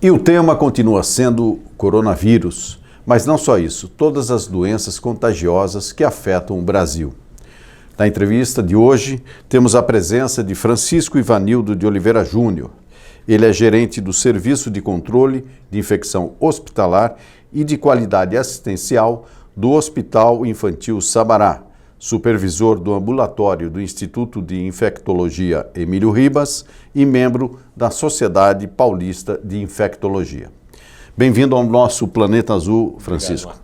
E o tema continua sendo coronavírus, mas não só isso, todas as doenças contagiosas que afetam o Brasil. Na entrevista de hoje, temos a presença de Francisco Ivanildo de Oliveira Júnior. Ele é gerente do Serviço de Controle de Infecção Hospitalar e de Qualidade Assistencial do Hospital Infantil Sabará, supervisor do ambulatório do Instituto de Infectologia Emílio Ribas e membro da Sociedade Paulista de Infectologia. Bem-vindo ao nosso Planeta Azul, Francisco. Obrigado,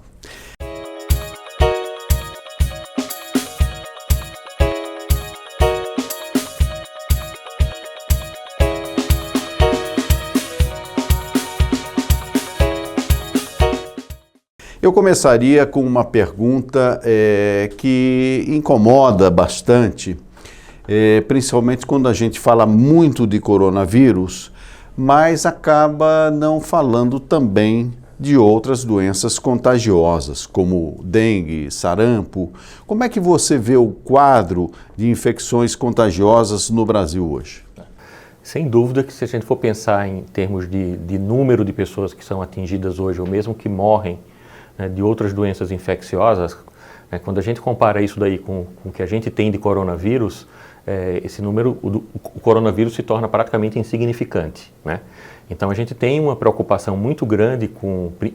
Eu começaria com uma pergunta que incomoda bastante, principalmente quando a gente fala muito de coronavírus, mas acaba não falando também de outras doenças contagiosas, como dengue, sarampo. Como é que você vê o quadro de infecções contagiosas no Brasil hoje? Sem dúvida que se a gente for pensar em termos de número de pessoas que são atingidas hoje, ou mesmo que morrem, de outras doenças infecciosas, quando a gente compara isso daí com o que a gente tem de coronavírus, esse número, o coronavírus se torna praticamente insignificante, né? Então a gente tem uma preocupação muito grande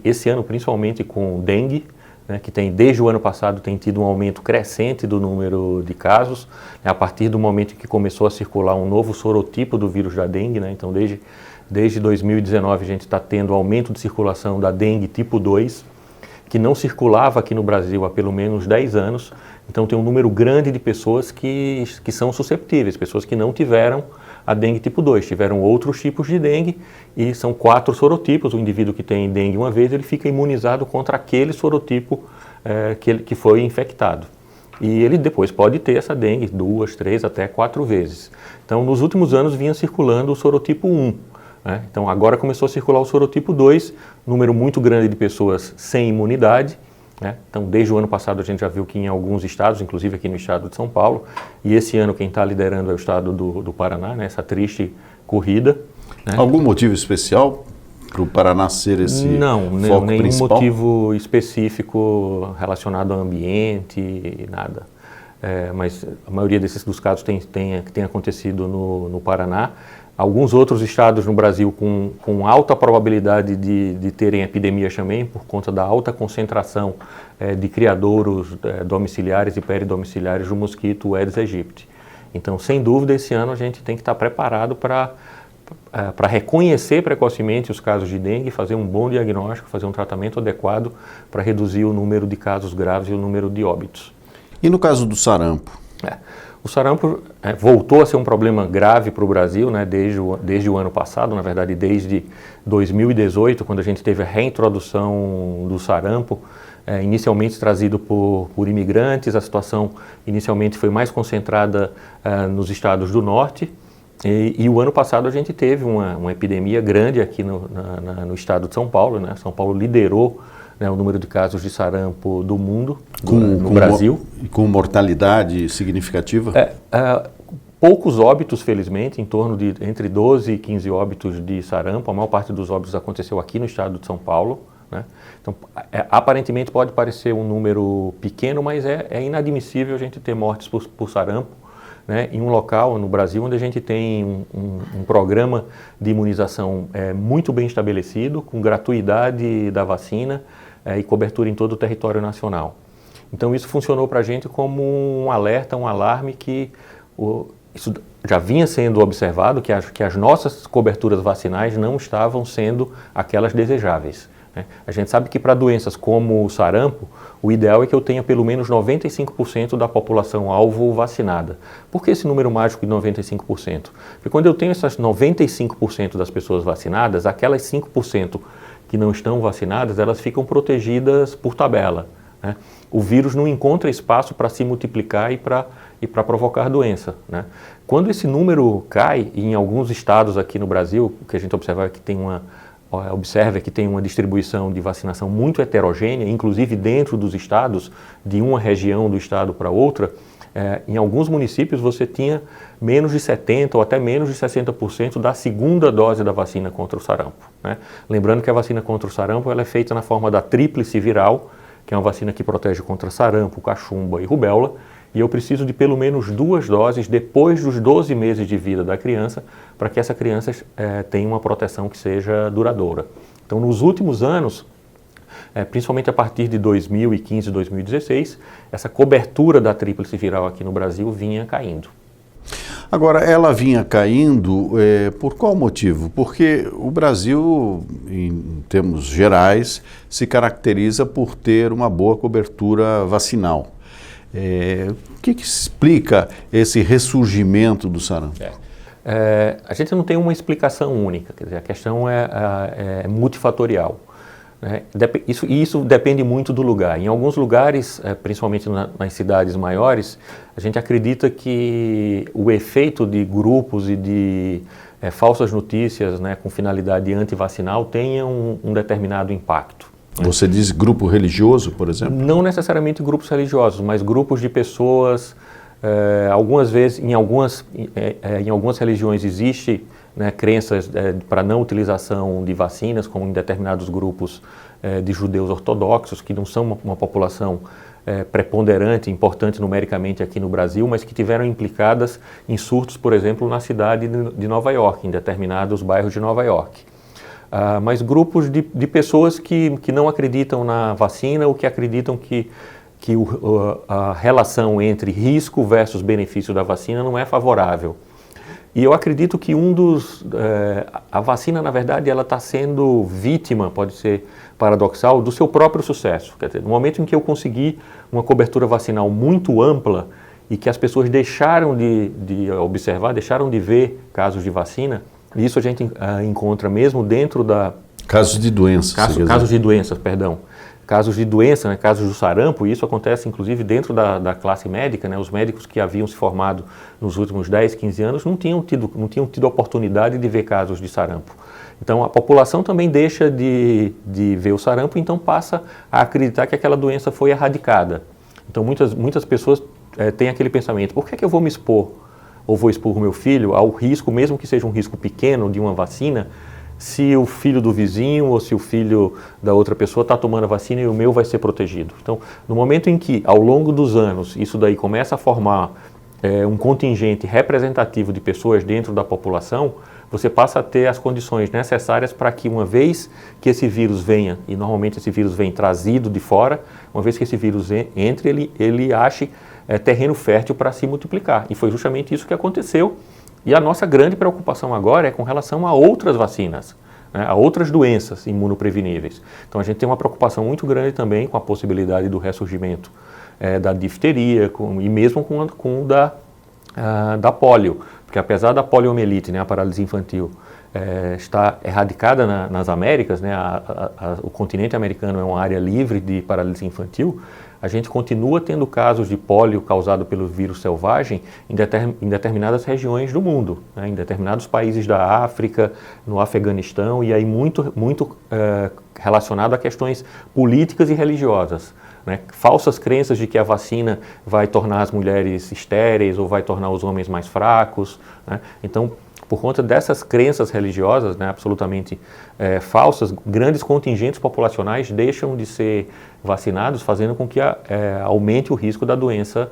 esse ano principalmente com dengue, né, que desde o ano passado tem tido um aumento crescente do número de casos, né, a partir do momento em que começou a circular um novo sorotipo do vírus da dengue, né? Então desde 2019 a gente está tendo aumento de circulação da dengue tipo 2, que não circulava aqui no Brasil há pelo menos 10 anos, então tem um número grande de pessoas que são susceptíveis, pessoas que não tiveram a dengue tipo 2, tiveram outros tipos de dengue, e são 4 sorotipos. O indivíduo que tem dengue uma vez, ele fica imunizado contra aquele sorotipo que foi infectado. E ele depois pode ter essa dengue 2, 3, até 4 vezes. Então, nos últimos anos vinha circulando o sorotipo 1, então agora começou a circular o sorotipo 2, número muito grande de pessoas sem imunidade, né? Então desde o ano passado a gente já viu que em alguns estados, inclusive aqui no estado de São Paulo, e esse ano quem está liderando é o estado do Paraná, né? Essa triste corrida, né? Algum motivo especial para o Paraná ser esse foco nenhum principal? Motivo específico relacionado ao ambiente, nada. Mas a maioria dos casos tem acontecido no Paraná. Alguns outros estados no Brasil com alta probabilidade de terem epidemias também, por conta da alta concentração de criadouros domiciliares e peridomiciliares do mosquito Aedes aegypti. Então, sem dúvida, esse ano a gente tem que estar preparado para reconhecer precocemente os casos de dengue, fazer um bom diagnóstico, fazer um tratamento adequado para reduzir o número de casos graves e o número de óbitos. E no caso do sarampo? O sarampo voltou a ser um problema grave para o Brasil, né, desde o ano passado, na verdade desde 2018, quando a gente teve a reintrodução do sarampo, inicialmente trazido por imigrantes. A situação inicialmente foi mais concentrada nos estados do norte, e o ano passado a gente teve uma epidemia grande aqui no estado de São Paulo, né? São Paulo liderou, né, o número de casos de sarampo do mundo, no Brasil. E com mortalidade significativa? Poucos óbitos, felizmente, em torno de entre 12 e 15 óbitos de sarampo. A maior parte dos óbitos aconteceu aqui no estado de São Paulo, né? Então, aparentemente pode parecer um número pequeno, mas é inadmissível a gente ter mortes por sarampo, né, em um local no Brasil onde a gente tem um programa de imunização muito bem estabelecido, com gratuidade da vacina e cobertura em todo o território nacional. Então isso funcionou para a gente como um alerta, um alarme que isso já vinha sendo observado, que as nossas coberturas vacinais não estavam sendo aquelas desejáveis, né? A gente sabe que para doenças como o sarampo, o ideal é que eu tenha pelo menos 95% da população alvo vacinada. Por que esse número mágico de 95%? Porque quando eu tenho essas 95% das pessoas vacinadas, aquelas 5% que não estão vacinadas, elas ficam protegidas por tabela, né? O vírus não encontra espaço para se multiplicar e para provocar doença, né? Quando esse número cai, e em alguns estados aqui no Brasil, o que a gente observa é que tem uma distribuição de vacinação muito heterogênea, inclusive dentro dos estados, de uma região do estado para outra, Em alguns municípios você tinha menos de 70% ou até menos de 60% da segunda dose da vacina contra o sarampo, né? Lembrando que a vacina contra o sarampo ela é feita na forma da tríplice viral, que é uma vacina que protege contra sarampo, cachumba e rubéola, e eu preciso de pelo menos 2 doses depois dos 12 meses de vida da criança, para que essa criança tenha uma proteção que seja duradoura. Então, nos últimos anos, principalmente a partir de 2015, 2016, essa cobertura da tríplice viral aqui no Brasil vinha caindo. Agora, ela vinha caindo por qual motivo? Porque o Brasil, em termos gerais, se caracteriza por ter uma boa cobertura vacinal. O que explica esse ressurgimento do sarampo? A gente não tem uma explicação única, quer dizer, a questão é multifatorial. Isso depende muito do lugar. Em alguns lugares, principalmente nas cidades maiores, a gente acredita que o efeito de grupos e de falsas notícias, né, com finalidade antivacinal tenha um determinado impacto. Você diz grupo religioso, por exemplo? Não necessariamente grupos religiosos, mas grupos de pessoas. Algumas vezes, em algumas religiões existe, né, crenças para não utilização de vacinas, como em determinados grupos de judeus ortodoxos, que não são uma população preponderante, importante numericamente aqui no Brasil, mas que tiveram implicadas em surtos, por exemplo, na cidade de Nova York, em determinados bairros de Nova York. Mas grupos de pessoas que não acreditam na vacina ou que acreditam que a relação entre risco versus benefício da vacina não é favorável. E eu acredito que a vacina, na verdade, ela está sendo vítima, pode ser paradoxal, do seu próprio sucesso. Quer dizer, no momento em que eu consegui uma cobertura vacinal muito ampla e que as pessoas deixaram de observar, deixaram de ver casos de vacina, e isso a gente encontra mesmo dentro da... Casos de doenças. Casos de doenças, perdão. Casos de doença, né, casos do sarampo, e isso acontece inclusive dentro da classe médica, né, os médicos que haviam se formado nos últimos 10, 15 anos não tinham tido oportunidade de ver casos de sarampo. Então a população também deixa de ver o sarampo, então passa a acreditar que aquela doença foi erradicada. Então muitas pessoas têm aquele pensamento, por que eu vou me expor, ou vou expor o meu filho ao risco, mesmo que seja um risco pequeno de uma vacina, se o filho do vizinho ou se o filho da outra pessoa está tomando a vacina e o meu vai ser protegido. Então, no momento em que, ao longo dos anos, isso daí começa a formar um contingente representativo de pessoas dentro da população, você passa a ter as condições necessárias para que, uma vez que esse vírus venha, e normalmente esse vírus vem trazido de fora, uma vez que esse vírus entre, ele ache terreno fértil para se multiplicar. E foi justamente isso que aconteceu. E a nossa grande preocupação agora é com relação a outras vacinas, né, a outras doenças imunopreveníveis. Então a gente tem uma preocupação muito grande também com a possibilidade do ressurgimento da difteria e mesmo com da polio, porque apesar da poliomielite, né, a paralisia infantil, está erradicada nas Américas, né, o continente americano é uma área livre de paralisia infantil, a gente continua tendo casos de pólio causado pelo vírus selvagem em determinadas regiões do mundo, né, em determinados países da África, no Afeganistão, e aí muito relacionado a questões políticas e religiosas, né, falsas crenças de que a vacina vai tornar as mulheres estéreis ou vai tornar os homens mais fracos, né. Então, por conta dessas crenças religiosas, né, absolutamente falsas, grandes contingentes populacionais deixam de ser vacinados, fazendo com que aumente o risco da doença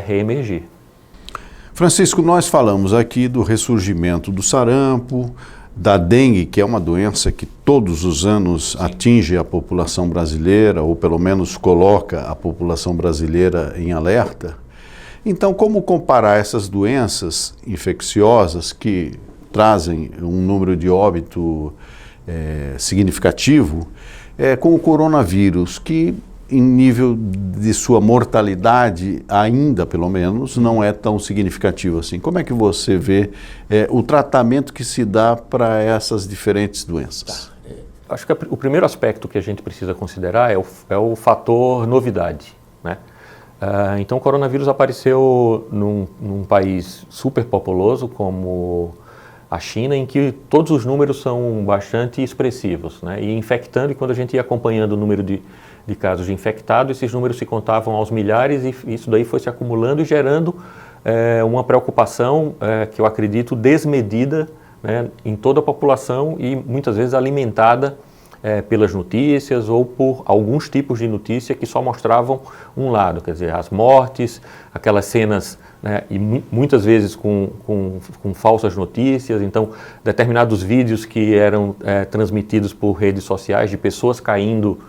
reemergir. Francisco, nós falamos aqui do ressurgimento do sarampo, da dengue, que é uma doença que todos os anos atinge a população brasileira, ou pelo menos coloca a população brasileira em alerta. Então, como comparar essas doenças infecciosas que trazem um número de óbito significativo com o coronavírus, que em nível de sua mortalidade, ainda pelo menos, não é tão significativo assim? Como é que você vê o tratamento que se dá para essas diferentes doenças? Acho que o primeiro aspecto que a gente precisa considerar é o fator novidade, né? Então, o coronavírus apareceu num país superpopuloso como a China, em que todos os números são bastante expressivos, né? E infectando, e quando a gente ia acompanhando o número de casos de infectados, esses números se contavam aos milhares e isso daí foi se acumulando e gerando uma preocupação que eu acredito desmedida, né, em toda a população e muitas vezes alimentada pelas notícias ou por alguns tipos de notícia que só mostravam um lado, quer dizer, as mortes, aquelas cenas, né, e muitas vezes com falsas notícias. Então, determinados vídeos que eram transmitidos por redes sociais de pessoas caindo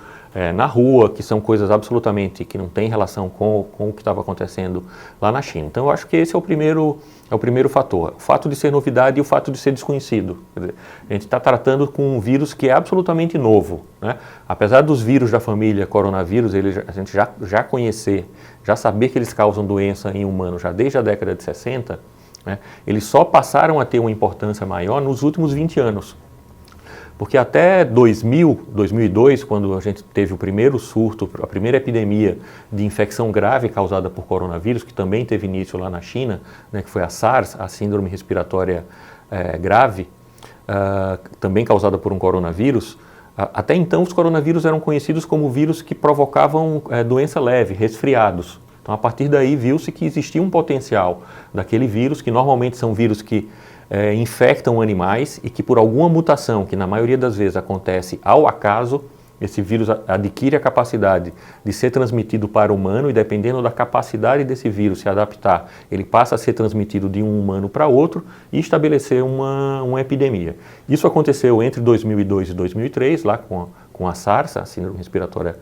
na rua, que são coisas absolutamente que não têm relação com o que estava acontecendo lá na China. Então, eu acho que esse é o primeiro fator, o fato de ser novidade e o fato de ser desconhecido. Quer dizer, a gente está tratando com um vírus que é absolutamente novo, né? Apesar dos vírus da família coronavírus, a gente já conhecer, já saber que eles causam doença em humanos já desde a década de 60, né, eles só passaram a ter uma importância maior nos últimos 20 anos. Porque até 2002, quando a gente teve o primeiro surto, a primeira epidemia de infecção grave causada por coronavírus, que também teve início lá na China, né, que foi a SARS, a síndrome respiratória grave, também causada por um coronavírus, até então os coronavírus eram conhecidos como vírus que provocavam doença leve, resfriados. Então, a partir daí, viu-se que existia um potencial daquele vírus, que normalmente são vírus que infectam animais e que por alguma mutação, que na maioria das vezes acontece ao acaso, esse vírus adquire a capacidade de ser transmitido para o humano e dependendo da capacidade desse vírus se adaptar, ele passa a ser transmitido de um humano para outro e estabelecer uma epidemia. Isso aconteceu entre 2002 e 2003, lá com a SARS, a síndrome respiratória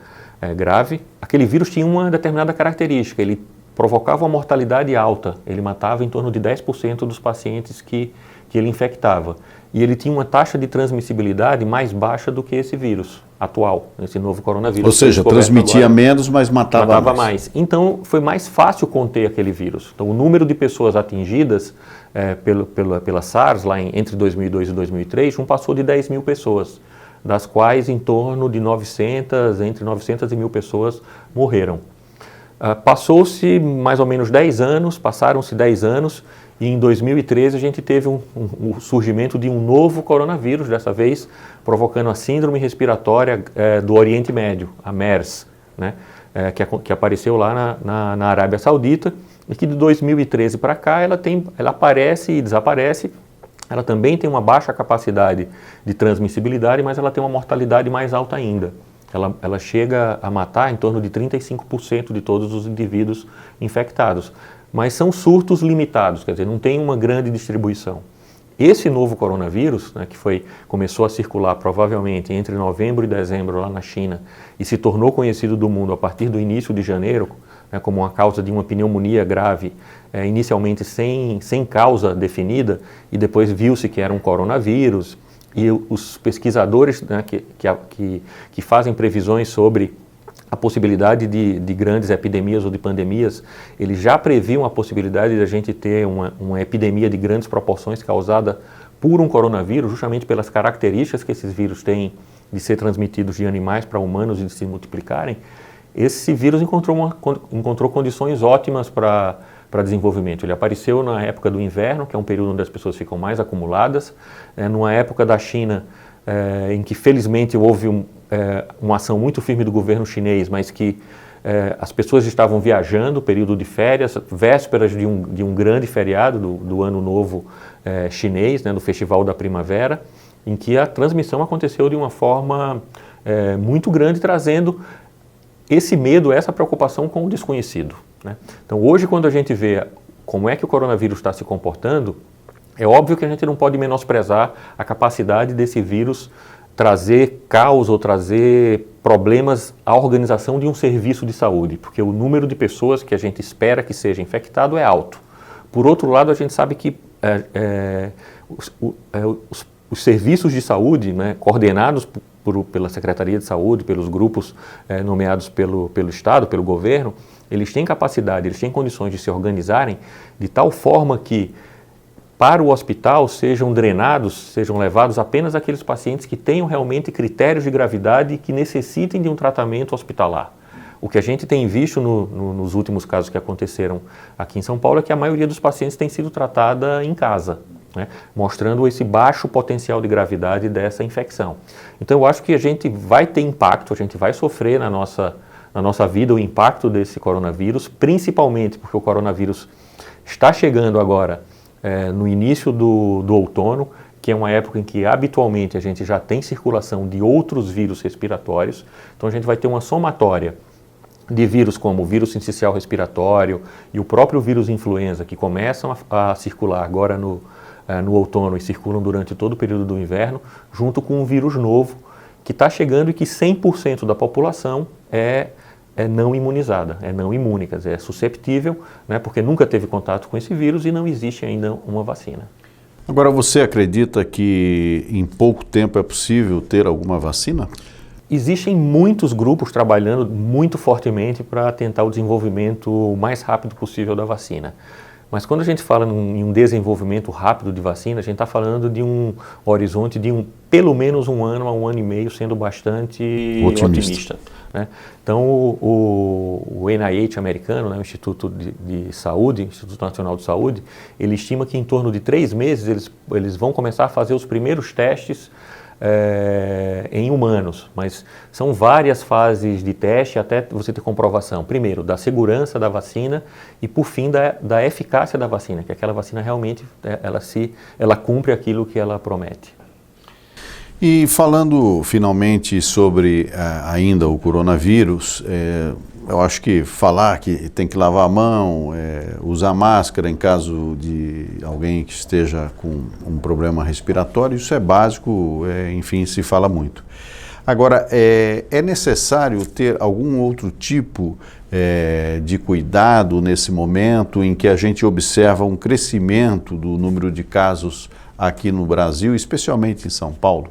grave. Aquele vírus tinha uma determinada característica, ele provocava uma mortalidade alta, ele matava em torno de 10% dos pacientes que ele infectava. E ele tinha uma taxa de transmissibilidade mais baixa do que esse vírus atual, esse novo coronavírus. Ou seja, transmitia menos, mas matava mais. Então, foi mais fácil conter aquele vírus. Então, o número de pessoas atingidas pela SARS, lá entre 2002 e 2003, não passou de 10 mil pessoas, das quais em torno de entre 900 e 1.000 pessoas morreram. Passou-se mais ou menos 10 anos, passaram-se 10 anos e em 2013 a gente teve o surgimento de um novo coronavírus, dessa vez provocando a síndrome respiratória do Oriente Médio, a MERS, né, que apareceu lá na Arábia Saudita e que de 2013 para cá ela aparece e desaparece. Ela também tem uma baixa capacidade de transmissibilidade, mas ela tem uma mortalidade mais alta ainda. Ela chega a matar em torno de 35% de todos os indivíduos infectados. Mas são surtos limitados, quer dizer, não tem uma grande distribuição. Esse novo coronavírus, né, que começou a circular provavelmente entre novembro e dezembro lá na China e se tornou conhecido do mundo a partir do início de janeiro, né, como uma causa de uma pneumonia grave, inicialmente sem causa definida, e depois viu-se que era um coronavírus. E os pesquisadores, né, que fazem previsões sobre a possibilidade de grandes epidemias ou de pandemias, eles já previam a possibilidade de a gente ter uma epidemia de grandes proporções causada por um coronavírus, justamente pelas características que esses vírus têm de ser transmitidos de animais para humanos e de se multiplicarem. Esse vírus encontrou condições ótimas para desenvolvimento. Ele apareceu na época do inverno, que é um período onde as pessoas ficam mais acumuladas, numa época da China em que felizmente houve uma ação muito firme do governo chinês, mas que as pessoas estavam viajando, período de férias, vésperas de um grande feriado do Ano Novo chinês, né, do Festival da Primavera, em que a transmissão aconteceu de uma forma muito grande, trazendo esse medo, essa preocupação com o desconhecido, né? Então, hoje, quando a gente vê como é que o coronavírus está se comportando, é óbvio que a gente não pode menosprezar a capacidade desse vírus trazer caos ou trazer problemas à organização de um serviço de saúde, porque o número de pessoas que a gente espera que seja infectado é alto. Por outro lado, a gente sabe que os serviços de saúde, né, coordenados pela Secretaria de Saúde, pelos grupos nomeados pelo Estado, pelo governo, eles têm capacidade, eles têm condições de se organizarem de tal forma que para o hospital sejam levados apenas aqueles pacientes que tenham realmente critérios de gravidade e que necessitem de um tratamento hospitalar. O que a gente tem visto nos últimos casos que aconteceram aqui em São Paulo é que a maioria dos pacientes tem sido tratada em casa. né, mostrando esse baixo potencial de gravidade dessa infecção. Então eu acho que a gente vai ter impacto, a gente vai sofrer na nossa vida o impacto desse coronavírus, principalmente porque o coronavírus está chegando agora no início do outono, que é uma época em que habitualmente a gente já tem circulação de outros vírus respiratórios. Então a gente vai ter uma somatória de vírus como o vírus sincicial respiratório e o próprio vírus influenza, que começam a circular agora no outono e circulam durante todo o período do inverno, junto com um vírus novo que está chegando e que 100% da população é não imunizada, é não imune, quer dizer, é susceptível, né, porque nunca teve contato com esse vírus e não existe ainda uma vacina. Agora, você acredita que em pouco tempo é possível ter alguma vacina? Existem muitos grupos trabalhando muito fortemente para tentar o desenvolvimento o mais rápido possível da vacina. Mas quando a gente fala em um desenvolvimento rápido de vacina, a gente está falando de um horizonte de pelo menos 1 ano a 1 ano e meio, sendo bastante otimista, né? Então, o NIH americano, né, o Instituto de Saúde, Instituto Nacional de Saúde, ele estima que em torno de 3 meses eles vão começar a fazer os primeiros testes em humanos, mas são várias fases de teste até você ter comprovação, primeiro, da segurança da vacina e, por fim, da eficácia da vacina, que aquela vacina realmente ela cumpre aquilo que ela promete. E falando finalmente sobre ainda o coronavírus, eu acho que falar que tem que lavar a mão, usar máscara em caso de alguém que esteja com um problema respiratório, isso é básico, enfim, se fala muito. Agora, é necessário ter algum outro tipo de cuidado nesse momento em que a gente observa um crescimento do número de casos aqui no Brasil, especialmente em São Paulo?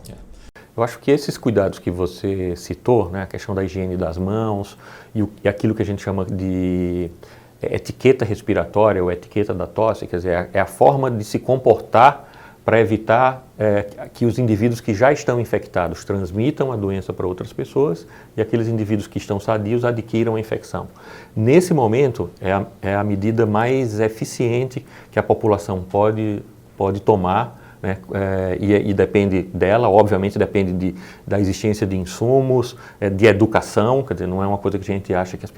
Eu acho que esses cuidados que você citou, né, a questão da higiene das mãos e aquilo que a gente chama de etiqueta respiratória ou etiqueta da tosse, quer dizer, é a forma de se comportar para evitar que os indivíduos que já estão infectados transmitam a doença para outras pessoas e aqueles indivíduos que estão sadios adquiram a infecção. Nesse momento, é a medida mais eficiente que a população pode tomar, né, e depende dela, obviamente depende da existência de insumos, de educação, quer dizer, não é uma coisa que a gente acha que as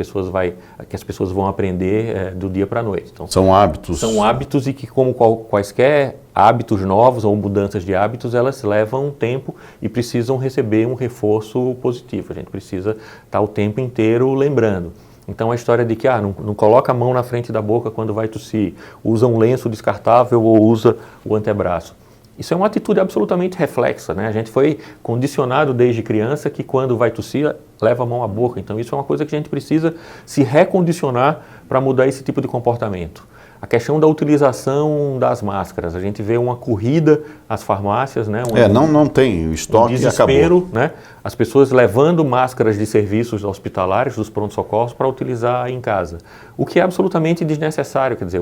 pessoas vão aprender do dia para a noite. Então, são hábitos. São hábitos e que, como quaisquer hábitos novos ou mudanças de hábitos, elas levam tempo e precisam receber um reforço positivo. A gente precisa estar o tempo inteiro lembrando. Então a história de que não coloca a mão na frente da boca quando vai tossir, usa um lenço descartável ou usa o antebraço. Isso é uma atitude absolutamente reflexa, né? A gente foi condicionado desde criança que quando vai tossir, leva a mão à boca. Então isso é uma coisa que a gente precisa se recondicionar para mudar esse tipo de comportamento. A questão da utilização das máscaras, a gente vê uma corrida às farmácias, né? Não tem, o estoque desespero, acabou. Né? As pessoas levando máscaras de serviços hospitalares, dos pronto-socorros, para utilizar em casa. O que é absolutamente desnecessário, quer dizer,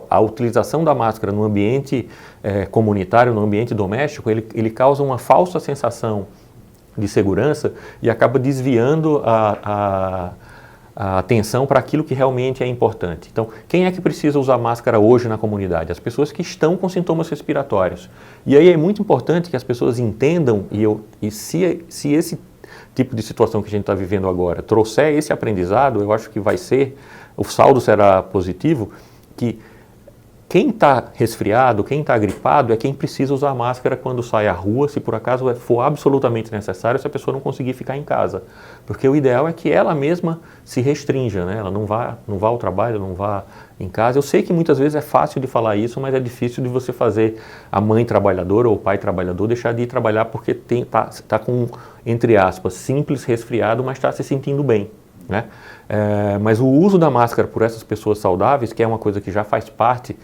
a utilização da máscara no ambiente comunitário, no ambiente doméstico, ele causa uma falsa sensação de segurança e acaba desviando a atenção para aquilo que realmente é importante. Então, quem é que precisa usar máscara hoje na comunidade? As pessoas que estão com sintomas respiratórios. E aí é muito importante que as pessoas entendam, e se esse tipo de situação que a gente está vivendo agora trouxer esse aprendizado, eu acho que o saldo será positivo, que quem está resfriado, quem está gripado é quem precisa usar máscara quando sai à rua, se por acaso for absolutamente necessário, se a pessoa não conseguir ficar em casa. Porque o ideal é que ela mesma se restrinja, né? Ela não vá ao trabalho, não vá em casa. Eu sei que muitas vezes é fácil de falar isso, mas é difícil de você fazer a mãe trabalhadora ou o pai trabalhador deixar de ir trabalhar porque está com, entre aspas, simples resfriado, mas está se sentindo bem, né? Mas o uso da máscara por essas pessoas saudáveis, que é uma coisa que já faz parte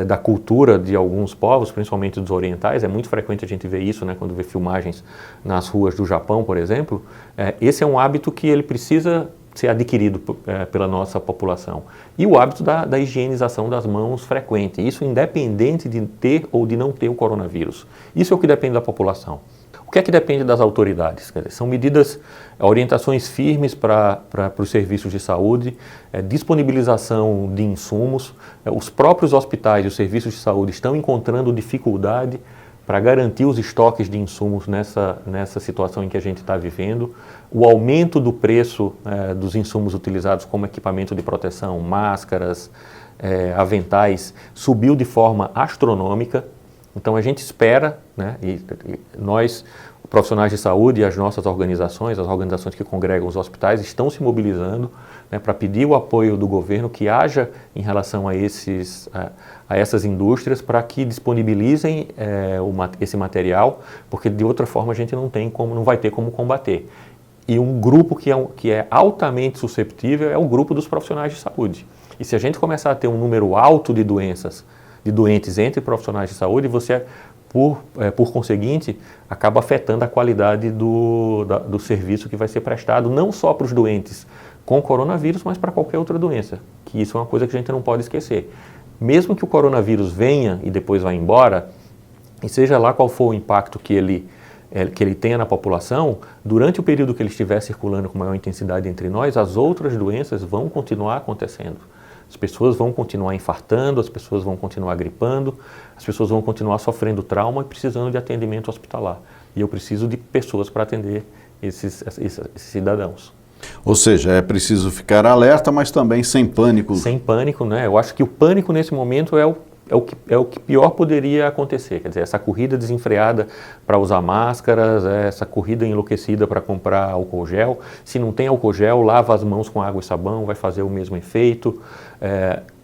da cultura de alguns povos, principalmente dos orientais, é muito frequente a gente ver isso, né, quando vê filmagens nas ruas do Japão, por exemplo, esse é um hábito que ele precisa ser adquirido pela nossa população. E o hábito da higienização das mãos frequente, isso independente de ter ou de não ter o coronavírus. Isso é o que depende da população. O que é que depende das autoridades? Quer dizer, são medidas, orientações firmes para os serviços de saúde, disponibilização de insumos. Os próprios hospitais e os serviços de saúde estão encontrando dificuldade para garantir os estoques de insumos nessa situação em que a gente está vivendo. O aumento do preço dos insumos utilizados como equipamento de proteção, máscaras, aventais, subiu de forma astronômica. Então a gente espera, né, e nós, profissionais de saúde e as nossas organizações, as organizações que congregam os hospitais, estão se mobilizando, né, para pedir o apoio do governo que haja em relação a essas indústrias para que disponibilizem esse material, porque de outra forma a gente não vai ter como combater. E um grupo que é altamente susceptível é o grupo dos profissionais de saúde. E se a gente começar a ter um número alto de doentes entre profissionais de saúde, você, por conseguinte, acaba afetando a qualidade do serviço que vai ser prestado, não só para os doentes com coronavírus, mas para qualquer outra doença, que isso é uma coisa que a gente não pode esquecer. Mesmo que o coronavírus venha e depois vá embora, e seja lá qual for o impacto que ele tenha na população, durante o período que ele estiver circulando com maior intensidade entre nós, as outras doenças vão continuar acontecendo. As pessoas vão continuar infartando, as pessoas vão continuar gripando, as pessoas vão continuar sofrendo trauma e precisando de atendimento hospitalar. E eu preciso de pessoas para atender esses cidadãos. Ou seja, é preciso ficar alerta, mas também sem pânico. Sem pânico, né? Eu acho que o pânico nesse momento é o que pior poderia acontecer. Quer dizer, essa corrida desenfreada para usar máscaras, essa corrida enlouquecida para comprar álcool gel. Se não tem álcool gel, lava as mãos com água e sabão, vai fazer o mesmo efeito.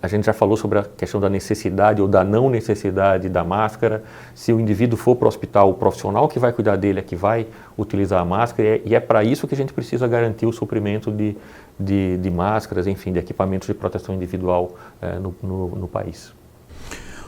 A gente já falou sobre a questão da necessidade ou da não necessidade da máscara. Se o indivíduo for para o hospital, o profissional que vai cuidar dele é que vai utilizar a máscara. E é para isso que a gente precisa garantir o suprimento de máscaras, enfim, de equipamentos de proteção individual no país.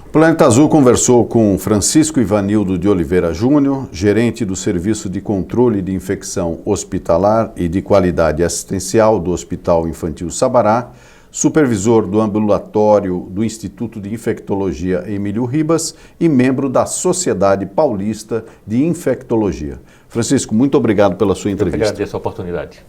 O Planeta Azul conversou com Francisco Ivanildo de Oliveira Júnior, gerente do Serviço de Controle de Infecção Hospitalar e de Qualidade Assistencial do Hospital Infantil Sabará, supervisor do ambulatório do Instituto de Infectologia Emílio Ribas e membro da Sociedade Paulista de Infectologia. Francisco, muito obrigado pela sua entrevista. Eu agradeço a oportunidade.